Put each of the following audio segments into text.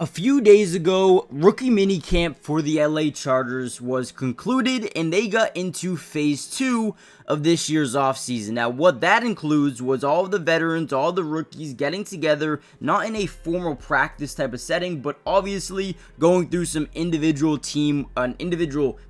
A few days ago, rookie minicamp for the LA Chargers was concluded and they got into phase 2 of this year's offseason. Now, what that includes was all of the veterans, all the rookies getting together, not in a formal practice type of setting, but obviously going through some individual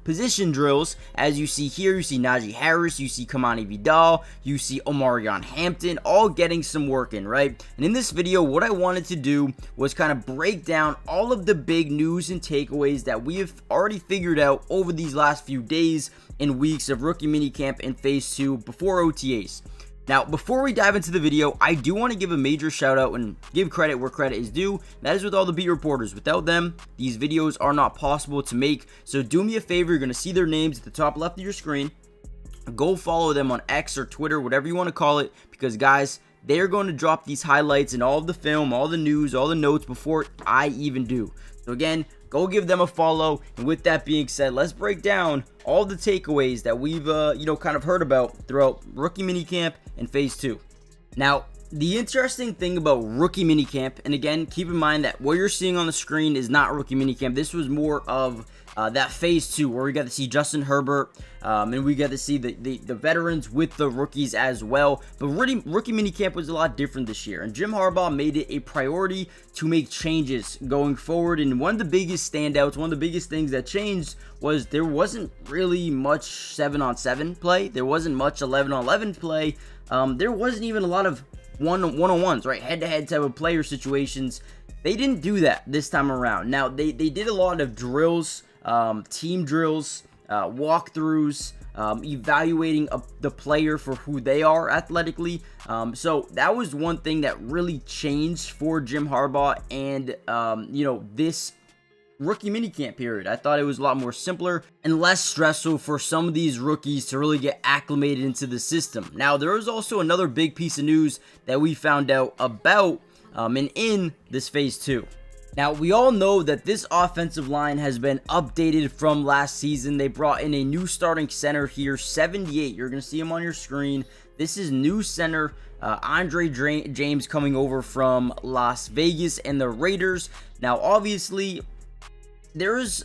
position drills. As you see here, you see Najee Harris, you see Kamani Vidal, you see Omarion Hampton, all getting some work in, right? And in this video, what I wanted to do was kind of break down all of the big news and takeaways that we have already figured out over these last few days and weeks of rookie minicamp in phase 2 before OTAs. Now, before we dive into the video, I do want to give a major shout out and give credit where credit is due. That is with all the beat reporters. Without them, these videos are not possible to make. So do me a favor, you're going to see their names at the top left of your screen. Go follow them on X or Twitter, whatever you want to call it, because guys, they are going to drop these highlights and all of the film, all the news, all the notes before I even do. So again, go give them a follow. And with that being said, let's break down all the takeaways that we've kind of heard about throughout rookie minicamp and phase 2. Now, the interesting thing about rookie minicamp, and again, keep in mind that what you're seeing on the screen is not rookie minicamp. This was more of that phase 2 where we got to see Justin Herbert and we got to see the veterans with the rookies as well. But rookie minicamp was a lot different this year, and Jim Harbaugh made it a priority to make changes going forward. And one of the biggest standouts, one of the biggest things that changed was there wasn't really much 7-on-7 play. There wasn't much 11-on-11 play. There wasn't even a lot of one-on-ones, right? Head-to-head type of player situations. They didn't do that this time around. Now, they did a lot of drills, team drills, walkthroughs, evaluating the player for who they are athletically. So that was one thing that really changed for Jim Harbaugh and, this rookie minicamp period. I thought it was a lot more simpler and less stressful for some of these rookies to really get acclimated into the system. Now, there is also another big piece of news that we found out about and in this phase 2. Now, we all know that this offensive line has been updated from last season. They brought in a new starting center here, 78. You're going to see him on your screen. This is new center, Andre James, coming over from Las Vegas and the Raiders. Now, obviously, there's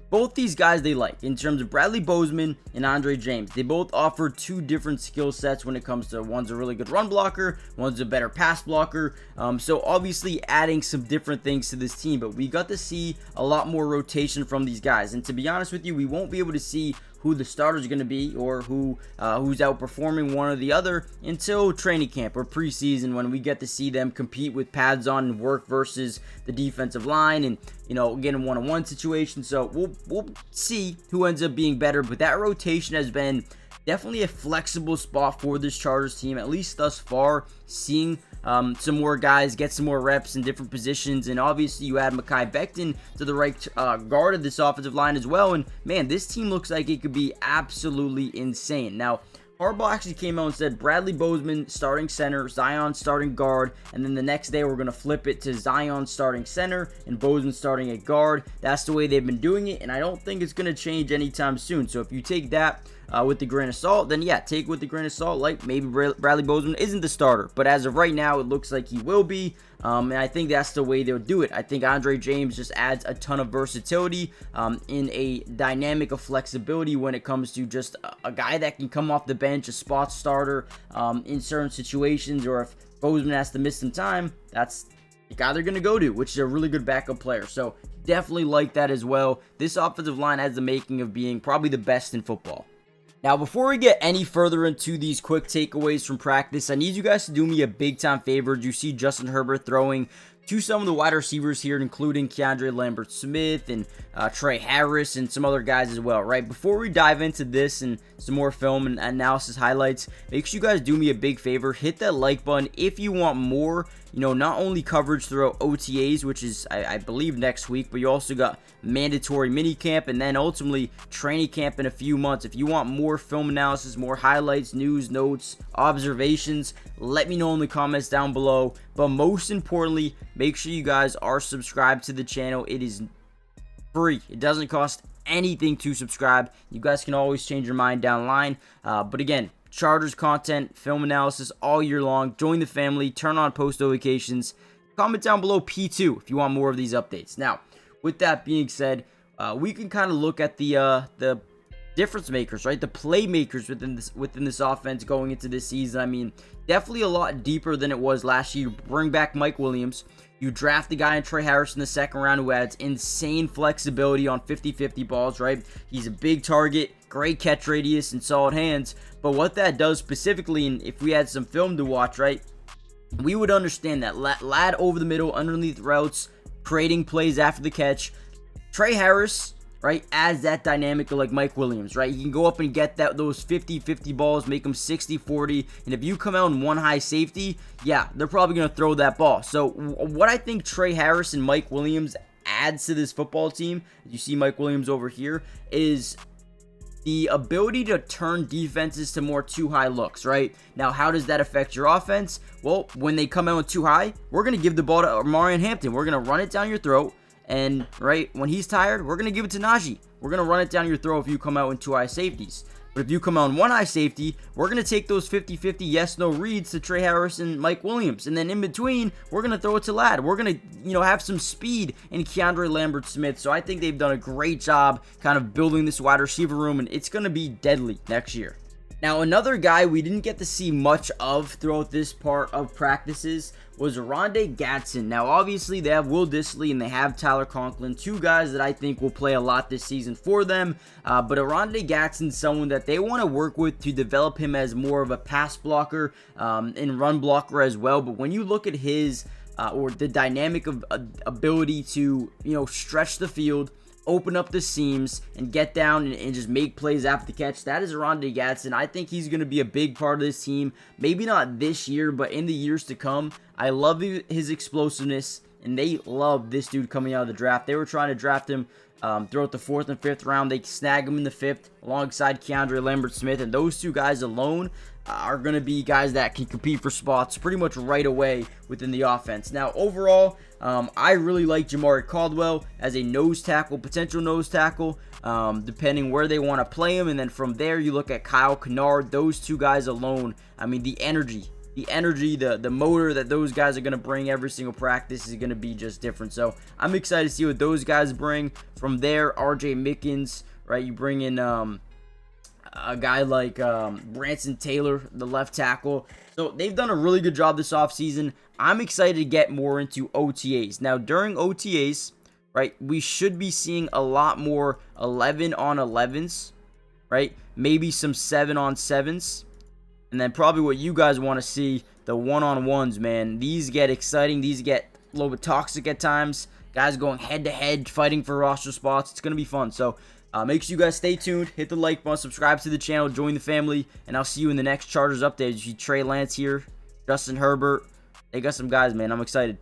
both these guys they like in terms of Bradley Bozeman and Andre James. They both offer two different skill sets when it comes to one's a really good run blocker, one's a better pass blocker. So obviously adding some different things to this team, but we got to see a lot more rotation from these guys. And to be honest with you, we won't be able to see who the starters are going to be or who's outperforming one or the other until training camp or preseason, when we get to see them compete with pads on and work versus the defensive line and, get in one-on-one situations. So we'll see who ends up being better, but that rotation has been definitely a flexible spot for this Chargers team, at least thus far, seeing some more guys get some more reps in different positions. And obviously you add Mekhi Becton to the right guard of this offensive line as well, and man, this team looks like it could be absolutely insane. Now, Harbaugh actually came out and said Bradley Bozeman starting center, Zion starting guard, and then the next day we're going to flip it to Zion starting center and Bozeman starting at guard. That's the way they've been doing it, and I don't think it's going to change anytime soon. So if you take that with the grain of salt, then yeah, take it with the grain of salt. Like, maybe Bradley Bozeman isn't the starter, but as of right now, it looks like he will be. And I think that's the way they'll do it. I think Andre James just adds a ton of versatility in a dynamic of flexibility when it comes to just a guy that can come off the bench, a spot starter in certain situations, or if Bozeman has to miss some time, that's the guy they're going to go to, which is a really good backup player. So definitely like that as well. This offensive line has the making of being probably the best in football. Now, before we get any further into these quick takeaways from practice, I need you guys to do me a big-time favor. You see Justin Herbert throwing to some of the wide receivers here, including Keandre Lambert-Smith and Trey Harris and some other guys as well, right? Before we dive into this and some more film and analysis highlights, make sure you guys do me a big favor. Hit that like button if you want more, not only coverage throughout OTAs, which is, I believe, next week, but you also got mandatory minicamp and then ultimately training camp in a few months. If you want more film analysis, more highlights, news, notes, observations, let me know in the comments down below. But most importantly, make sure you guys are subscribed to the channel. It is free. It doesn't cost anything to subscribe. You guys can always change your mind down the line. But again, Chargers content, film analysis all year long. Join the family, turn on post notifications, comment down below P2 if you want more of these updates. Now, with that being said, we can kind of look at the difference makers, right? The playmakers within this offense going into this season. I mean, definitely a lot deeper than it was last year. You bring back Mike Williams. You draft the guy in Trey Harris in the second round who adds insane flexibility on 50-50 balls, right? He's a big target, great catch radius, and solid hands. But what that does specifically, and if we had some film to watch, right, we would understand that lad over the middle, underneath routes, creating plays after the catch. Trey Harris, right, adds that dynamic of like Mike Williams, right? He can go up and get those 50-50 balls, make them 60-40, and if you come out in one high safety, yeah, they're probably going to throw that ball. So what I think Trey Harris and Mike Williams adds to this football team, you see Mike Williams over here, is the ability to turn defenses to more too high looks, right? Now, how does that affect your offense? Well, when they come out with too high, we're going to give the ball to Marion Hampton. We're going to run it down your throat. And, right, when he's tired, we're going to give it to Najee. We're going to run it down your throat if you come out in two high safeties. But if you come out in one high safety, we're going to take those 50-50 yes-no reads to Trey Harris and Mike Williams. And then in between, we're going to throw it to Ladd. We're going to, have some speed in Keandre Lambert-Smith. So I think they've done a great job kind of building this wide receiver room, and it's going to be deadly next year. Now, another guy we didn't get to see much of throughout this part of practices was Rondé Gatson. Now, obviously, they have Will Dissly and they have Tyler Conklin, two guys that I think will play a lot this season for them. But Rondé Gatson's someone that they want to work with to develop him as more of a pass blocker and run blocker as well. But when you look at his or the dynamic of ability to, stretch the field, open up the seams, and get down and just make plays after the catch, that is Rondé Gatson. I think he's going to be a big part of this team. Maybe not this year, but in the years to come. I love his explosiveness, and they love this dude coming out of the draft. They were trying to draft him throughout the 4th and 5th round. They snag him in the 5th alongside Keandre Lambert-Smith, and those two guys alone are going to be guys that can compete for spots pretty much right away within the offense. Now, overall, I really like Jamari Caldwell as a nose tackle, potential nose tackle, depending where they want to play him. And then from there, you look at Kyle Kennard. Those two guys alone, I mean, the energy, the motor that those guys are going to bring every single practice is going to be just different. So I'm excited to see what those guys bring. From there, RJ Mickens, right? You bring in a guy like Branson Taylor, the left tackle. So they've done a really good job this offseason. I'm excited to get more into OTAs. Now, during OTAs, right, we should be seeing a lot more 11-on-11s, right? Maybe some 7-on-7s. And then probably what you guys want to see, the 1-on-1s, man. These get exciting. These get a little bit toxic at times. Guys going head-to-head, fighting for roster spots. It's going to be fun. So make sure you guys stay tuned. Hit the like button. Subscribe to the channel. Join the family. And I'll see you in the next Chargers update. You see Trey Lance here. Justin Herbert. They got some guys, man. I'm excited.